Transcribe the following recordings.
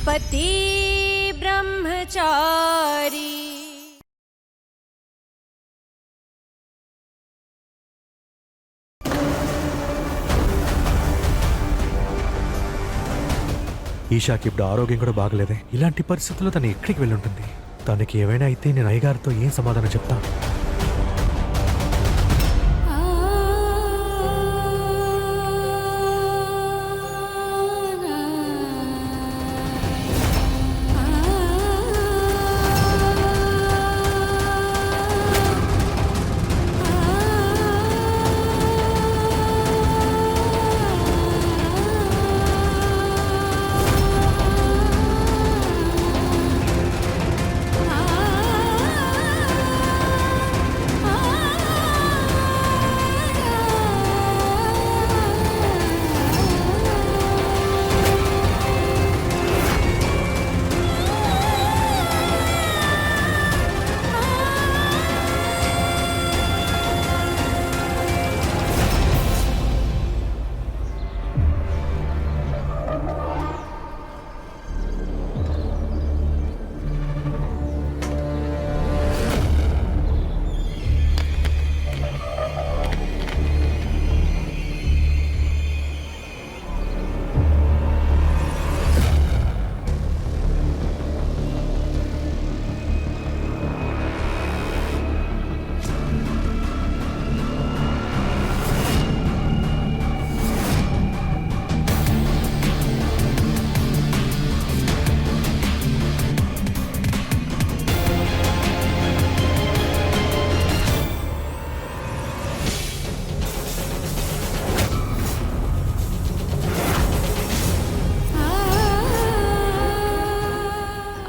पति ब्रह्मचारी। ఈషాకి ఇప్పుడు ఆరోగ్యం కూడా బాగలేదే. ఇలాంటి పరిస్థితుల్లో తను ఎక్కడికి వెళ్ళుంటుంది? తనకి ఏమైనా అయితే నేను అయ్యగారితో ఏం సమాధానం చెప్తా?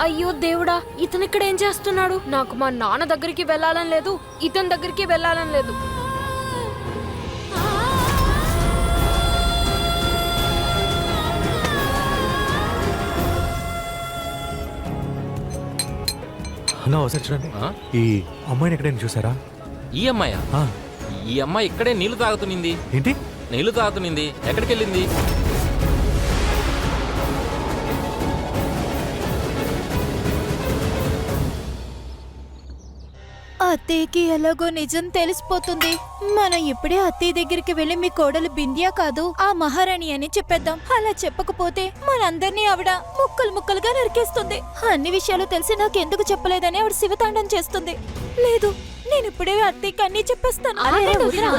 అయ్యో దేవుడా, ఇతను ఇక్కడ ఏం చేస్తున్నాడు? నాకు మా నాన్న దగ్గరికి వెళ్ళాలని లేదు, ఇతని దగ్గరికి వెళ్ళాలని లేదు. అన్నా ఒకసారి చూడండి, ఈ అమ్మాయిని ఎక్కడైనా చూసారా? ఈ అమ్మాయా? ఈ అమ్మాయి ఇక్కడే నీళ్లు తాగుతునింది. ఏంటి నీళ్లు తాగుతునింది? ఎక్కడికి వెళ్ళింది? అత్తయ్యకి ఎలాగో నిజం తెలిసిపోతుంది. మనం ఇప్పుడే అత్తయ్య దగ్గరికి వెళ్ళి మీ కోడలు బింద్యా కాదు ఆ మహారాణి అని చెప్పేద్దాం. అలా చెప్పకపోతే మనందరినీ ఆవిడ ముక్కలు ముక్కలుగా నరికేస్తుంది. అన్ని విషయాలు తెలిసి నాకెందుకు చెప్పలేదని ఆవిడ శివతాండం చేస్తుంది. లేదు, నేను ఇప్పుడే అత్తయ్యకి అన్నీ చెప్పేస్తాను.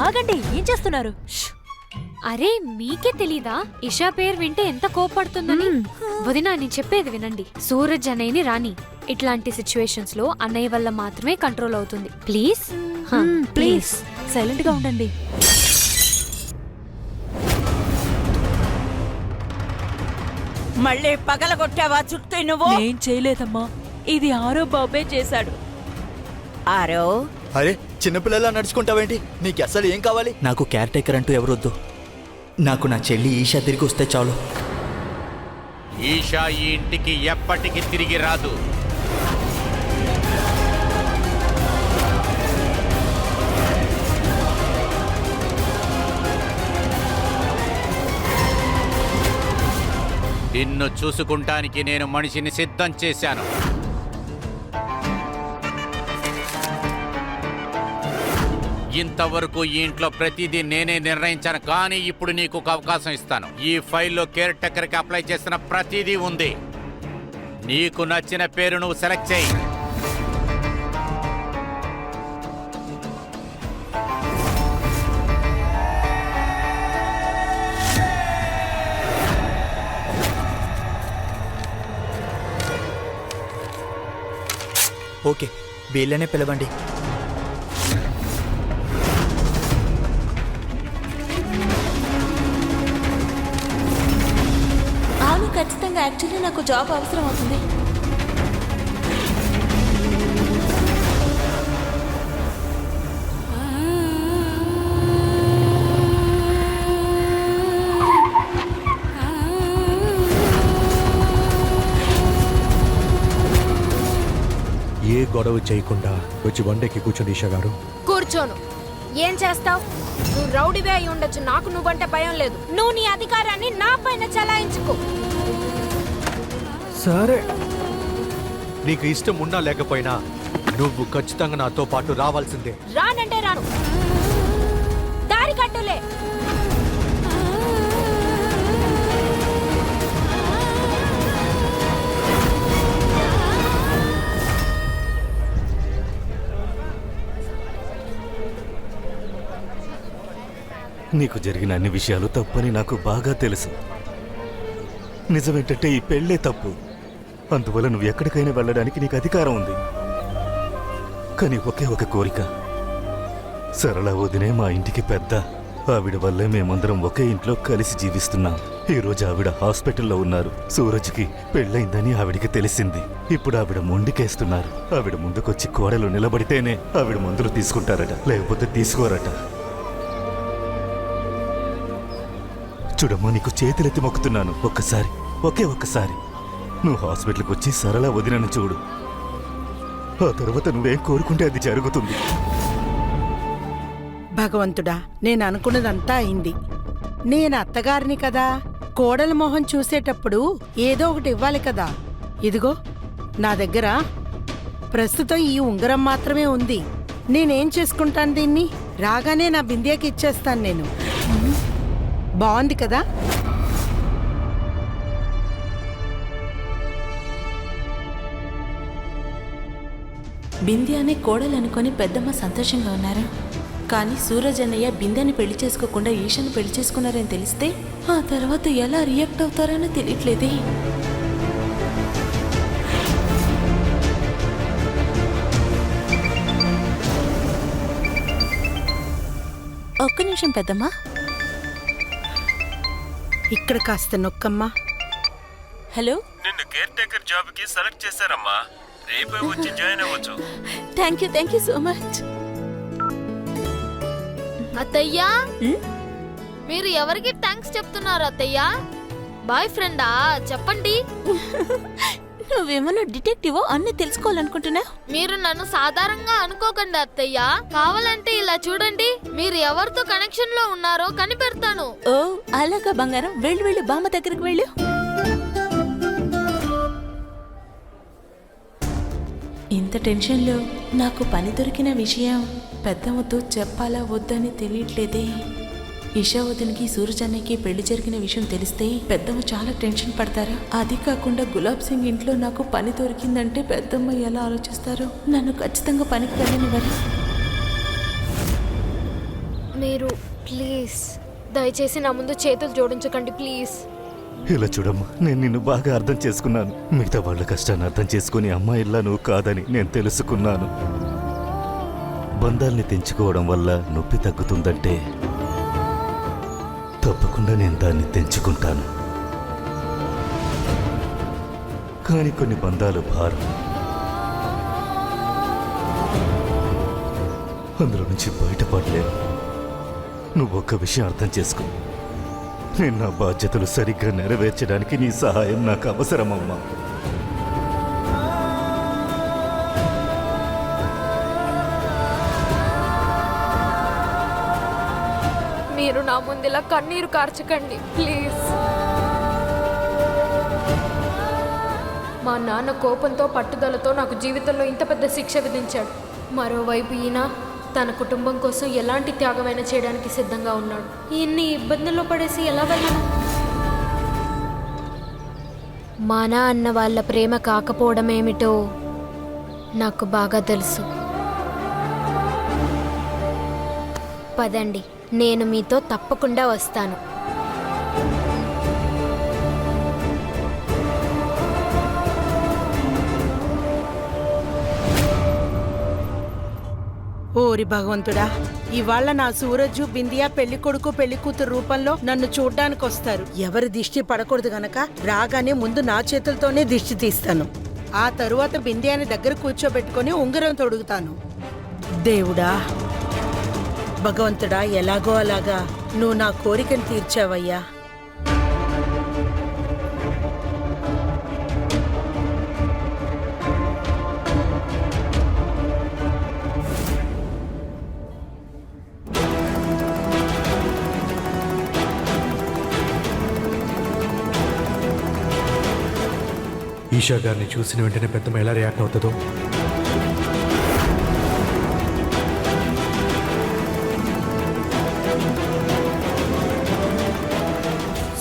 ఆగండి, ఏం చేస్తున్నారు? అరే మీకే తెలీదా ఇషా పేరు వింటే ఎంత కోపడుతుందని? వదినా, నేను చెప్పేది వినండి. సూరజ్ అనేని రాని. ఇట్లాంటి సిచ్యువేషన్స్ లో అన్నయ్య వల్ల మాత్రమే కంట్రోల్ అవుతుంది. ప్లీజ్ ప్లీజ్ సైలెంట్ గా ఉండండి. మళ్ళీ పగలగొట్టావా చుట్టూ నువ్వు? ఏం చేయలేదమ్మా, ఇది ఆరో బాబే చేశాడు. ఆరో? అరే చిన్నపిల్లలా నడుచుకుంటావేంటి? నీకు అసలు ఏం కావాలి? నాకు కేర్ టేకర్ అంటూ ఎవరొద్దు. నాకు నా చెల్లి ఈషా తిరిగి వస్తే చాలు. ఈషా ఈ ఇంటికి ఎప్పటికీ తిరిగి రాదు. నిన్ను చూసుకుంటానికి నేను మనిషిని సిద్ధం చేశాను. ఇంతవరకు ఈ ఇంట్లో ప్రతిదీ నేనే నిర్ణయించాను, కానీ ఇప్పుడు నీకు ఒక అవకాశం ఇస్తాను. ఈ ఫైల్లో కేర్ టేకర్కి అప్లై చేసిన ప్రతిదీ ఉంది. నీకు నచ్చిన పేరు నువ్వు సెలెక్ట్ చేయి. ఓకే, వీళ్ళనే పిలవండి. ఖచ్చితంగా యాక్చువల్లీ నాకు జాబ్ అవసరం అవుతుంది. ఏ గొడవ చేయకుండా వచ్చి వండేకి కూర్చోండి ఈషా గారు. కూర్చోను. ఏం చేస్తావు? నువ్వు రౌడీవే అయి ఉండొచ్చు, నాకు నువ్వంటే భయం లేదు. నువ్వు నీ అధికారాన్ని నా పైన చలాయించుకో. సరే, నీకు ఇష్టం ఉన్నా లేకపోయినా నువ్వు ఖచ్చితంగా నాతో పాటు రావాల్సిందే. రానంటే రాను. దారి కట్టులే. నీకు జరిగిన అన్ని విషయాలు తప్పని నాకు బాగా తెలుసు. నిజమేంటంటే ఈ పెళ్ళే తప్పు. అందువల్ల నువ్వు ఎక్కడికైనా వెళ్ళడానికి నీకు అధికారం ఉంది. కానీ ఒకే ఒక కోరిక, సరళ వదినే మా ఇంటికి పెద్ద. ఆవిడ వల్లే మేమందరం ఒకే ఇంట్లో కలిసి జీవిస్తున్నాం. ఈ రోజు ఆవిడ హాస్పిటల్లో ఉన్నారు. సూరజ్కి పెళ్ళైందని ఆవిడికి తెలిసింది. ఇప్పుడు ఆవిడ మొండికేస్తున్నారు. ఆవిడ ముందుకొచ్చి కోడలు నిలబడితేనే ఆవిడ మందులు తీసుకుంటారట, లేకపోతే తీసుకోరట. చూడమ్మా, నీకు చేతులెత్తి మొక్కుతున్నాను, ఒక్కసారి, ఒకే ఒక్కసారి నువ్వు హాస్పిటల్కి వచ్చి సరళ వదినను చూడు. ఆ తర్వాత నువ్వేం కోరుకుంటే అది జరుగుతుంది. భగవంతుడా, నేను అనుకున్నదంతా అయింది. నేను అత్తగారిని కదా, కోడల మొహం చూసేటప్పుడు ఏదో ఒకటి ఇవ్వాలి కదా. ఇదిగో నా దగ్గర ప్రస్తుతం ఈ ఉంగరం మాత్రమే ఉంది. నేనేం చేసుకుంటాను దీన్ని? రాగానే నా బిందియాకి ఇచ్చేస్తాను నేను. బాగుంది కదా? బింద్యానే కోడలనుకొని పెద్దమ్మ సంతోషంగా ఉన్నారు. కానీ సూరజ్ అన్నయ్య బింద్యాని పెళ్లి చేసుకోకుండా ఈషాని పెళ్లి చేసుకున్నారని తెలిస్తే ఆ తర్వాత ఎలా రియాక్ట్ అవుతారని తెలియట్లేదే. ఒక్క నిమిషం పెద్దమ్మా. ఇక్కడ కాస్త నొక్కమ్మా. హలో, నిన్ను కేర్ టేకర్ జాబ్ కి సెలెక్ట్ చేశారమ్మా. రేపే వచ్చి జాయిన్ అవ్వచ్చు. Thank you so much. అత్తయ్యా, మీరు ఎవరికి థ్యాంక్స్ చెప్తున్నారు అత్తయ్యా? బాయ్ ఫ్రెండా? చెప్పండి. నువ్వేమన్నా డిటెక్టివ్ అన్ని తెలుసుకోవాలనుకుంటున్నా? మీరు నన్ను సాధారణంగా అనుకోకండి అత్తయ్యా. కావాలంటే ఇలా చూడండి, మీరు ఎవరితో కనెక్షన్ లో ఉన్నారో కనిపెడతాను. ఓ అలాగా బంగారం, వెళ్ళు బామ్మ దగ్గరికి వెళ్ళు. ఇంత టెన్షన్లో నాకు పని దొరికిన విషయం పెద్దమ్మతో చెప్పాలా వద్దని తెలియట్లేదే. ఇషా వదినికి సూరజ్ అన్నయ్యకి పెళ్లి జరిగిన విషయం తెలిస్తే పెద్దమ్మ చాలా టెన్షన్ పడతారా? అది కాకుండా గులాబ్ సింగ్ ఇంట్లో నాకు పని దొరికిందంటే పెద్దమ్మ ఎలా ఆలోచిస్తారో. నన్ను ఖచ్చితంగా పనికి వెళ్ళనివ్వరు. మీరు ప్లీజ్ దయచేసి నా ముందు చేతులు జోడించకండి ప్లీజ్. ఇలా చూడమ్మా, నేను నిన్ను బాగా అర్థం చేసుకున్నాను. మిగతా వాళ్ళ కష్టాన్ని అర్థం చేసుకుని అమ్మాయిల్లా నువ్వు కాదని నేను తెలుసుకున్నాను. బంధాల్ని తెంచుకోవడం వల్ల నొప్పి తగ్గుతుందంటే తప్పకుండా నేను దాన్ని తెంచుకుంటాను. కానీ కొన్ని బంధాలు భారం, అందులో నుంచి బయటపడలేను. నువ్వు ఒక్క విషయం అర్థం చేసుకో, నేను నా బాధ్యతలు సరిగ్గా నెరవేర్చడానికి నీ సహాయం నాకు అవసరమమ్మా. మీరు నా ముందులా కన్నీరు కార్చకండి ప్లీజ్. మా నాన్న కోపంతో పట్టుదలతో నాకు జీవితంలో ఇంత పెద్ద శిక్ష విధించాడు. మరోవైపు ఈయన తన కుటుంబం కోసం ఎలాంటి త్యాగమైనా చేయడానికి సిద్ధంగా ఉన్నాడు. ఇన్ని ఇబ్బందుల్లో పడేసి ఎలా వెళ్ళను? మన అన్న వాళ్ళ ప్రేమ కాకపోవడం ఏమిటో నాకు బాగా తెలుసు. పదండి, నేను మీతో తప్పకుండా వస్తాను. ఓరి భగవంతుడా, ఇవాళ నా సూరజు బిందియా పెళ్లి కొడుకు పెళ్లి కూతురు రూపంలో నన్ను చూడ్డానికి వస్తారు. ఎవరి దిష్టి పడకూడదు గనక రాగానే ముందు నా చేతులతోనే దిష్టి తీస్తాను. ఆ తరువాత బిందియాని దగ్గర కూర్చోబెట్టుకుని ఉంగరం తొడుగుతాను. దేవుడా, భగవంతుడా, ఎలాగో అలాగా నువ్వు నా కోరికను తీర్చావయ్యా. ఈషా గారిని చూసిన వెంటనే పెద్దమ్మ ఎలా రియాక్ట్ అవుతుందో.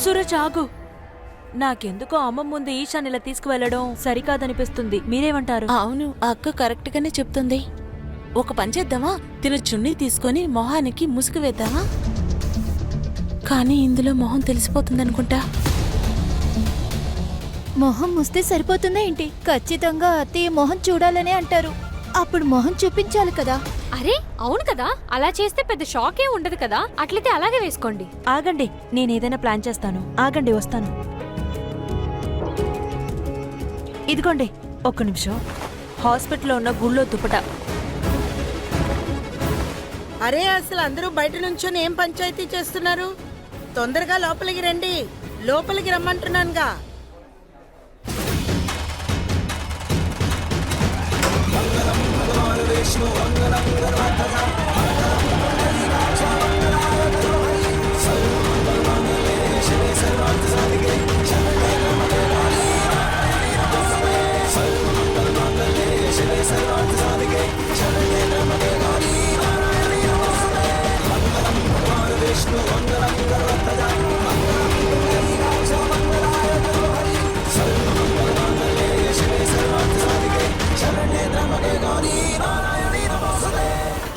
సూరజ్ ఆగు. నాకెందుకో అమ్మ ముందు ఈశాన్ ఇలా తీసుకువెళ్ళడం సరికాదనిపిస్తుంది. మీరేమంటారు? అవును, అక్క కరెక్ట్ గానే చెప్తుంది. ఒక పని చేద్దామా, తిన చున్నీ తీసుకొని మొహానికి ముసుగు వేద్దామా? కానీ ఇందులో మొహం తెలిసిపోతుందనుకుంటా. మొహం ముస్తే సరిపోతుందా ఏంటి? ఖచ్చితంగా అత్తయ్య మొహం చూడాలనే అంటారు. అప్పుడు మొహం చూపించాలి కదా. అరే అవును కదా, అలా చేస్తే పెద్ద షాక్ ఏ ఉండదు కదా. అట్లయితే అలాగే వేసుకోండి. ఆగండి, నేనేదైనా ప్లాన్ చేస్తాను. ఆగండి, వస్తాను. ఇదిగోండి, ఒక్క నిమిషం. హాస్పిటల్లో ఉన్న గుళ్ళో దుప్పట. అరే అసలు అందరూ బయట నుంచొని ఏం పంచాయతీ చేస్తున్నారు? తొందరగా లోపలికి రండి. లోపలికి రమ్మంటున్నానుగా.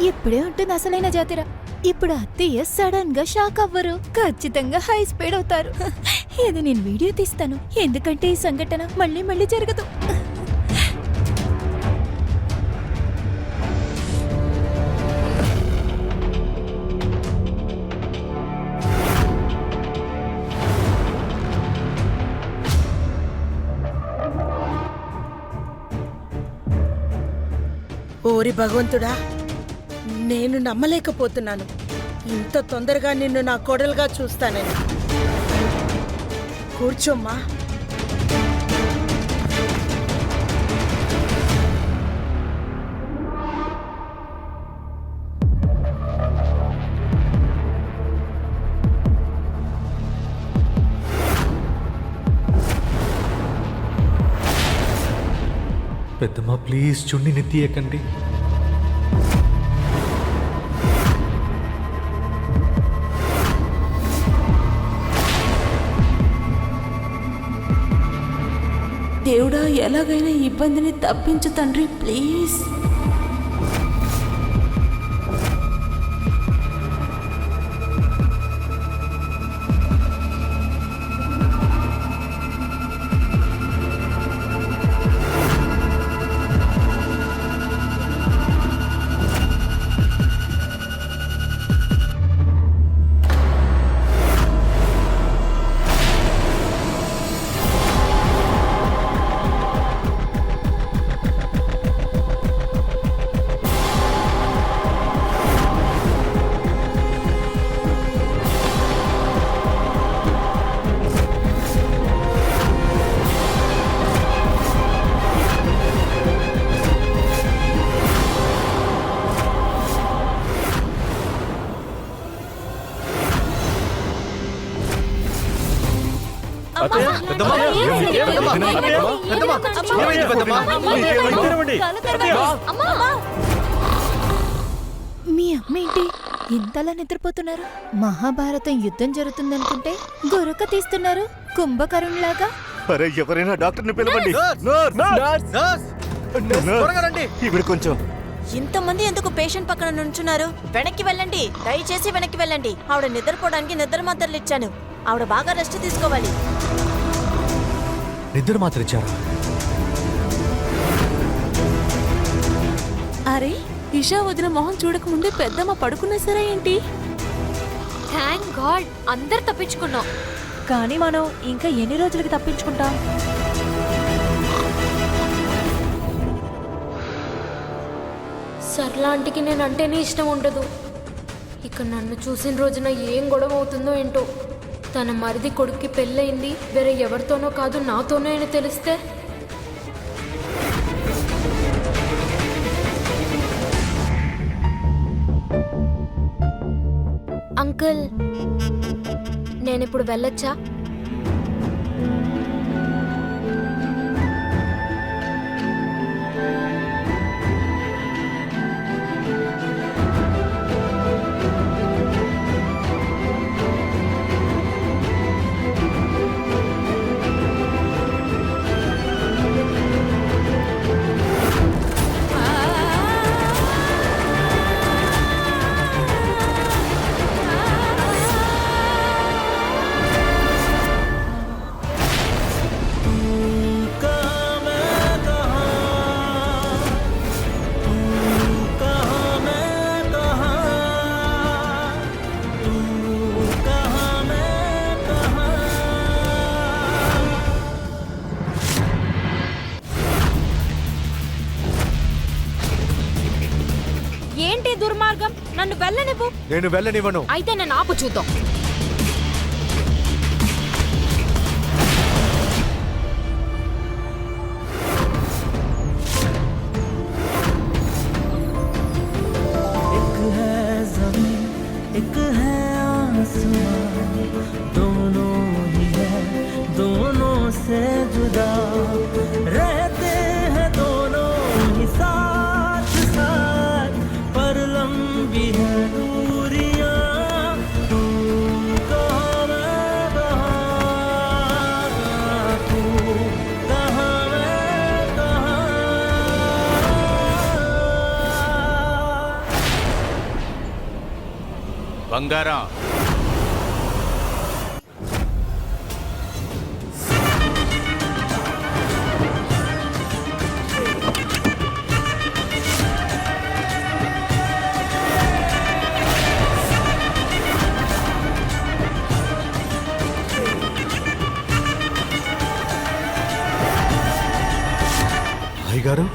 ఇప్పుడే ఉంటుంది అసలైన జాతర. ఇప్పుడు అత్తయ్య సడన్ గా షాక్ అవ్వరు, ఖచ్చితంగా హై స్పీడ్ అవుతారు. ఇది నేను వీడియో తీస్తాను, ఎందుకంటే ఈ సంఘటన మళ్ళీ మళ్ళీ జరగదు. ఓరి భగవంతుడా, నేను నమ్మలేకపోతున్నాను. ఇంత తొందరగా నిన్ను నా కోడలుగా చూస్తానని. కూర్చోమ్మా. పెద్దమ్మ ప్లీజ్ చున్నీని తీయకండి. దేవుడా, ఎలాగైనా ఈ ఇబ్బందిని తప్పించు తండ్రి, ప్లీజ్. మీ అమ్మ ఏంటి ఇంతలా నిద్రపోతున్నారు? మహాభారతం యుద్ధం జరుగుతుందనుకుంటే గొరక తీస్తున్నారు కుంభకరుణ్లాగా. అరే ఎవరైనా డాక్టర్ని పిలవండి. ఇవి కొంచెం. ఇంతమంది ఎందుకు పేషెంట్ పక్కన నుంచున్నారు? వెనక్కి వెళ్ళండి, దయచేసి వెనక్కి వెళ్ళండి. ఆవిడ నిద్రపోవడానికి నిద్ర మాత్రలు ఇచ్చాను. ఆవిడ బాగా రెస్ట్ తీసుకోవాలి. నిద్ర మాత్రం ఇచ్చారా? అరే, ఇషా వదిన మొహం చూడకముందే పెద్దమ్మ పడుకున్నా సరే ఏంటి? థ్యాంక్ గాడ్, అందరు తప్పించుకున్నాం. కానీ మనం ఇంకా ఎన్ని రోజులకి తప్పించుకుంటాం? సర్లాంటికి నేను అంటేనే ఇష్టం ఉండదు. ఇక నన్ను చూసిన రోజున ఏం గొడవ అవుతుందో ఏంటో. తన మరిది కొడుక్కి పెళ్ళయింది, వేరే ఎవరితోనో కాదు నాతోనో అని తెలిస్తే. అంకుల్, నేనిప్పుడు వెళ్ళొచ్చా? దుర్మార్గం? నన్ను వెళ్ళనివ్వు. నేను వెళ్ళనివ్వను. అయితే నేను ఆపు చూద్దాం. బంగారం, అయ్యగారు,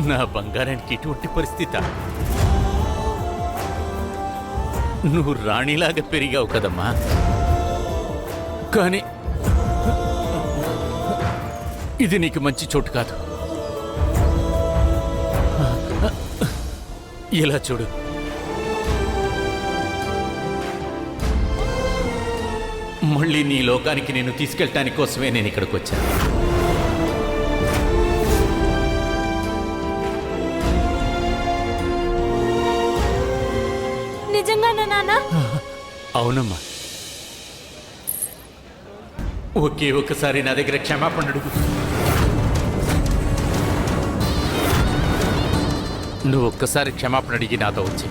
నా బంగారానికి ఇటువంటి పరిస్థితి? నువ్వు రాణిలాగా పెరిగావు కదమ్మా, కానీ ఇది నీకు మంచి చోటు కాదు. ఇలా చూడు, మళ్ళీ నీ లోకానికి నేను తీసుకెళ్ళటానికి కోసమే నేను ఇక్కడికి వచ్చాను. నిజంగానా నాన్న? అవునమ్మా, ఒకే ఒక్కసారి నా దగ్గర క్షమాపణ అడుగు. నువ్వు ఒక్కసారి క్షమాపణ అడిగి నాతో వచ్చి,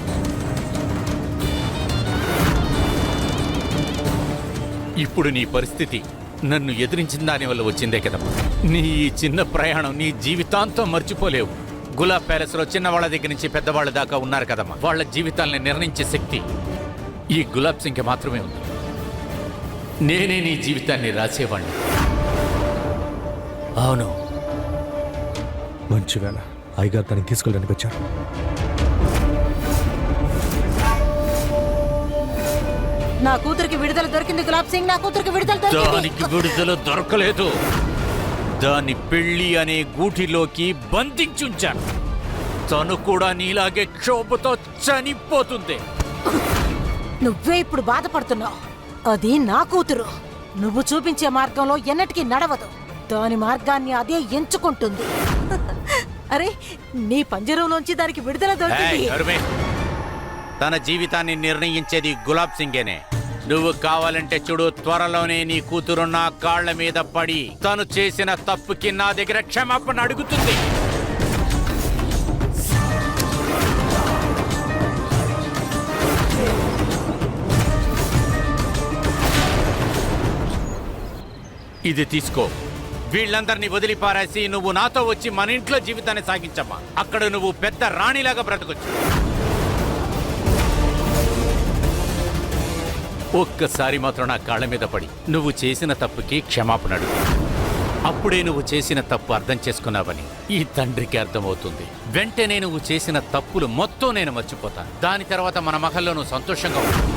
ఇప్పుడు నీ పరిస్థితి నన్ను ఎదిరించిన దాని వల్ల వచ్చిందే కదమ్మా. నీ ఈ చిన్న ప్రయాణం నీ జీవితాంతం మర్చిపోలేవు. గులాబ్ ప్యాలెస్ లో చిన్నవాళ్ల దగ్గర నుంచి పెద్దవాళ్ళ దాకా ఉన్నారు కదమ్మా. వాళ్ళ జీవితాల్ని నిర్ణయించే శక్తి ఈ గులాబ్ సింగ్కి మాత్రమే ఉంది. నేనే నీ జీవితాన్ని రాసేవాణ్ణి. అవును, మంచి వేళ అయ్యగారు తనని తీసుకెళ్ళడానికి వచ్చారు. నా కూతురికి విడుదల దొరికింది గులాబ్ సింగ్, నా కూతురికి విడుదల దొరికింది. దానికి విడుదల దొరకలేదు. దాన్ని పెళ్లి అనే గూటిలోకి బంధించుంచాను. తను కూడా నీలాగే క్షోభతో చనిపోతుంది. నువ్వే ఇప్పుడు బాధపడుతున్నావు. అది నా కూతురు. నువ్వు చూపించే మార్గంలో ఎన్నటికీ నడవదు. దాని మార్గాన్ని అదే ఎంచుకుంటుంది. అరే, నీ పంజరంలోంచి దానికి విడుదల దొరికింది. ఏయ్, అరుమే. తన జీవితాన్ని నిర్ణయించేది గులాబ్ సింగేనే. నువ్వు కావాలంటే చూడు, త్వరలోనే నీ కూతురు నా కాళ్ల మీద పడి తను చేసిన తప్పుకి నా దగ్గర క్షమాపణ అడుగుతుంది. ఇది తీసుకో. వీళ్ళందరినీ వదిలిపారేసి నువ్వు నాతో వచ్చి మన ఇంట్లో జీవితాన్ని సాగించమ్మా. అక్కడ నువ్వు పెద్ద రాణిలాగా బ్రతకొచ్చు. ఒక్కసారి మాత్రం నా కాళ్ళ మీద పడి నువ్వు చేసిన తప్పుకి క్షమాపణ అడుగు. అప్పుడే నువ్వు చేసిన తప్పు అర్థం చేసుకున్నావని ఈ తండ్రికి అర్థమవుతుంది. వెంటనే నువ్వు చేసిన తప్పులు మొత్తం నేను మర్చిపోతాను. దాని తర్వాత మన మహల్లో నువ్వు సంతోషంగా ఉంటావు.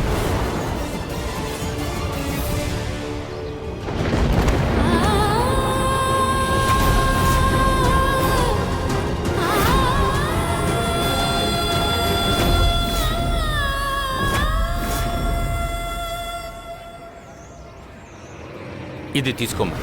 ఇది తీసుకోమ్మా.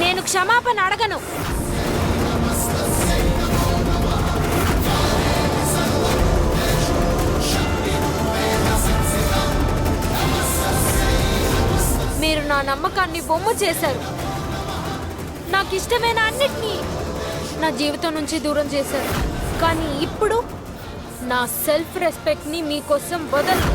నేను క్షమాపణ అడగను. మీరు నా నమ్మకాన్ని బొమ్మ చేశారు. నాకు ఇష్టమైన అన్నిటినీ నా జీవితం నుంచి దూరం చేశారు. కానీ ఇప్పుడు నా సెల్ఫ్ రెస్పెక్ట్ని మీకోసం వదలను.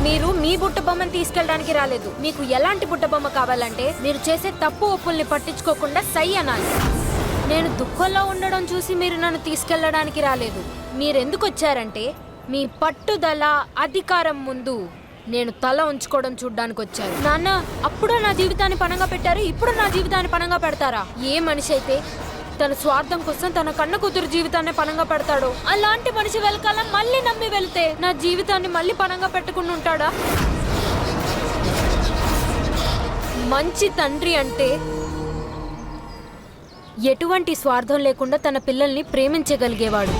మీరు మీ బుట్ట బొమ్మను తీసుకెళ్ళడానికి రాలేదు. మీకు ఎలాంటి బుట్ట బొమ్మ కావాలంటే మీరు చేసే తప్పు ఒప్పుల్ని పట్టించుకోకుండా సై అనాలి. నేను దుఃఖంలో ఉండడం చూసి మీరు నన్ను తీసుకెళ్ళడానికి రాలేదు. మీరెందుకు వచ్చారంటే మీ పట్టుదల, అధికారం ముందు నేను తల ఉంచుకోవడం చూడ్డానికి వచ్చారు. నాన్న, అప్పుడు నా జీవితాన్ని పణంగా పెట్టారు, ఇప్పుడు నా జీవితాన్ని పణంగా పెడతారా? ఏ మనిషి అయితే తన స్వార్థం కోసం తన కన్న కూతురు జీవితాన్ని పణంగా పెడతాడు, అలాంటి మనిషి వెనకాల మళ్ళీ నమ్మి వెళ్తే నా జీవితాన్ని మళ్ళీ పణంగా పెట్టుకుని ఉంటాడా? మంచి తండ్రి అంటే ఎటువంటి స్వార్థం లేకుండా తన పిల్లల్ని ప్రేమించగలిగేవాడు.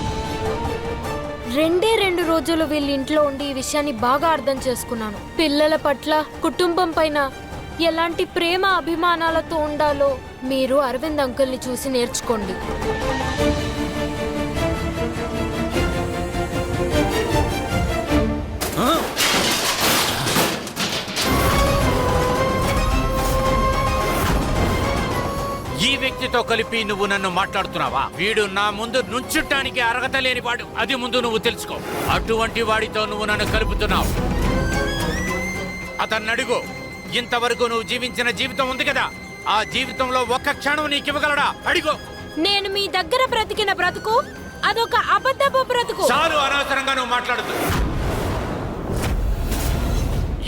2 రోజులు వీళ్ళ ఇంట్లో ఉండి ఈ విషయాన్ని బాగా అర్థం చేసుకున్నాను. పిల్లల పట్ల, కుటుంబం పైన ఎలాంటి ప్రేమ అభిమానాలతో ఉండాలో మీరు అరవింద్ అంకుల్ని చూసి నేర్చుకోండి. ఈ వ్యక్తితో కలిపి నువ్వు నన్ను మాట్లాడుతున్నావా? వీడు నా ముందు నుంచుంటానికి అర్హత లేని వాడు. అది ముందు నువ్వు తెలుసుకో. అటువంటి వాడితో నువ్వు నన్ను కలుపుతున్నావు. అతన్ని అడుగు. ఇంతవరకు నువ్వు జీవించిన జీవితం ఉంది కదా, ఆ జీవితంలో ఒక్క క్షణం నీకు ఇవ్వగలడా? అడిగో. నేను మీ దగ్గర బ్రతికిన బ్రతుకు అదొక అబద్ధపు బ్రతుకు. చాలు, అనవసరంగా నువ్వు మాట్లాడుతూ.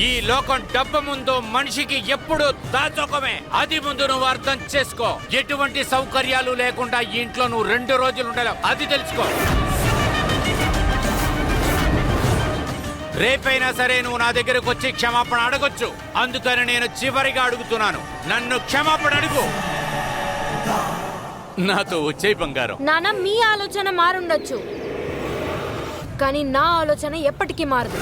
ఈ లోకం డబ్బు ముందు మనిషికి ఎప్పుడు దాచోకమే. అది ముందు నువ్వు అర్థం చేసుకో. ఎటువంటి సౌకర్యాలు లేకుండా ఈ ఇంట్లో నువ్వు 2 రోజులు ఉండలేవు. అది తెలుసుకో. రేపైనా సరే నువ్వు నా దగ్గరకు వచ్చి క్షమాపణ అడగొచ్చు. అందుకని నేను చివరిగా అడుగుతున్నాను, నన్ను క్షమాపణ అడుగు. నాతో వచ్చే బంగారం. నాన్న, మీ ఆలోచన మారుండొచ్చు, కానీ నా ఆలోచన ఎప్పటికీ మారదు.